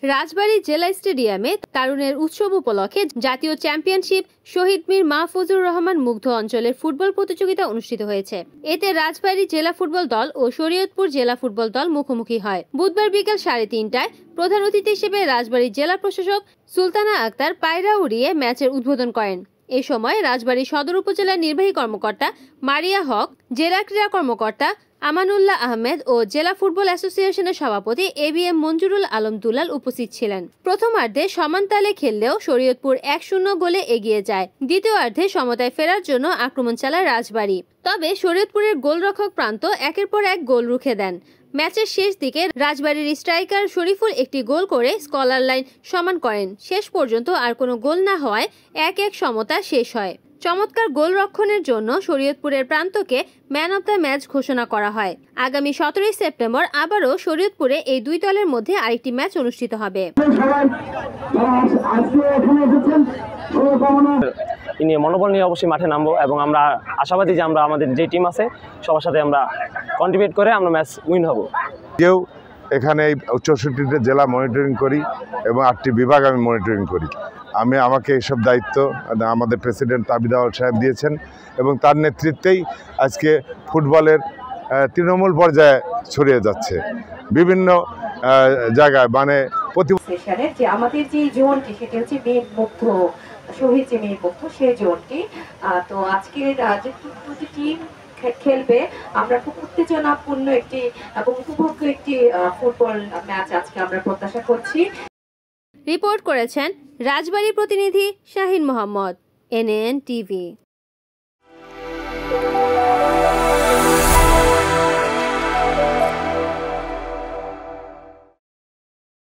রাজবাড়ী জেলা স্টেডিয়ামে তারুণের উৎসব উপলক্ষে জাতীয় চ্যাম্পিয়নশিপ শহীদ মীর মাহফুজুর রহমান মুগ্ধ অঞ্চলের ফুটবল প্রতিযোগিতা অনুষ্ঠিত হয়েছে। এতে রাজবাড়ী জেলা ফুটবল দল ও শরীয়তপুর জেলা ফুটবল দল মুখোমুখি হয়। বুধবার বিকেল 3:30টায় প্রধান অতিথি হিসেবে রাজবাড়ী জেলা প্রশাসক সুলতানা আক্তার পায়রা উড়িয়ে ম্যাচের উদ্বোধন করেন। এ সময় রাজবাড়ী সদর উপজেলার নির্বাহী কর্মকর্তা মারিয়া হক, জেলা ক্রীড়া কর্মকর্তা আমানুল্লাহ আহমেদ ও জেলা ফুটবল অ্যাসোসিয়েশনের সভাপতি এবিএম মঞ্জুরুল আলম দুলাল উপস্থিত ছিলেন। প্রথমার্ধে সমান তালে খেললেও শরীয়তপুর 1-0 গোলে এগিয়ে যায়। দ্বিতীয়ার্ধে সমতায় ফেরার জন্য আক্রমণ চালায় রাজবাড়ী, তবে শরীয়তপুরের গোলরক্ষক প্রান্ত একের পর এক গোল রুখে দেন। ম্যাচের শেষ দিকে রাজবাড়ীর স্ট্রাইকার শরীফুল একটি গোল করে স্কলার লাইন সমান করেন। শেষ পর্যন্ত আর কোনো গোল না হওয়ায় 1-1 সমতা শেষ হয়। চমৎকার গোল রক্ষণের জন্য শরীয়তপুরের প্রান্তকে ম্যান অব দ্য ম্যাচ ঘোষণা করা হয়। আগামী 17 সেপ্টেম্বর আবারও শরীয়তপুরে এই দুই দলের মধ্যে আরেকটি ম্যাচ অনুষ্ঠিত হবে। মনোবল নিয়ে অবশ্যই মাঠে নামবো এবং আমরা আশাবাদী যে আমরা আমাদের যে টিম আছে সবার সাথে আমরা কন্ট্রিবিউট করে আমরা ম্যাচ উইন হব। এখানে 64টি জেলা মনিটরিং করি এবং 8টি বিভাগ আমি মনিটরিং করি। আমাকে এইসব দায়িত্ব আমাদের প্রেসিডেন্ট তাবিদ আউয়াল সাহেব দিয়েছেন এবং তার নেতৃত্বেই আজকে ফুটবলের তৃণমূল পর্যায়ে ছড়িয়ে যাচ্ছে বিভিন্ন জায়গায়। মানে যে আমাদের যে জোনটি সেটা হচ্ছে মেয়ের-মুগ্ধ শহীদ যে মেয়ের-মুগ্ধ সেই জোনটি। তো আজকে যে দুটি টিম খেলবে, আমরা খুব উত্তেজনাপূর্ণ একটি এবং উপভোগ্য একটি ফুটবল ম্যাচ আজকে আমরা প্রত্যাশা করছি। রিপোর্ট করেছেন রাজবাড়ী প্রতিনিধি শাহিন মোহাম্মদ, NAN TV।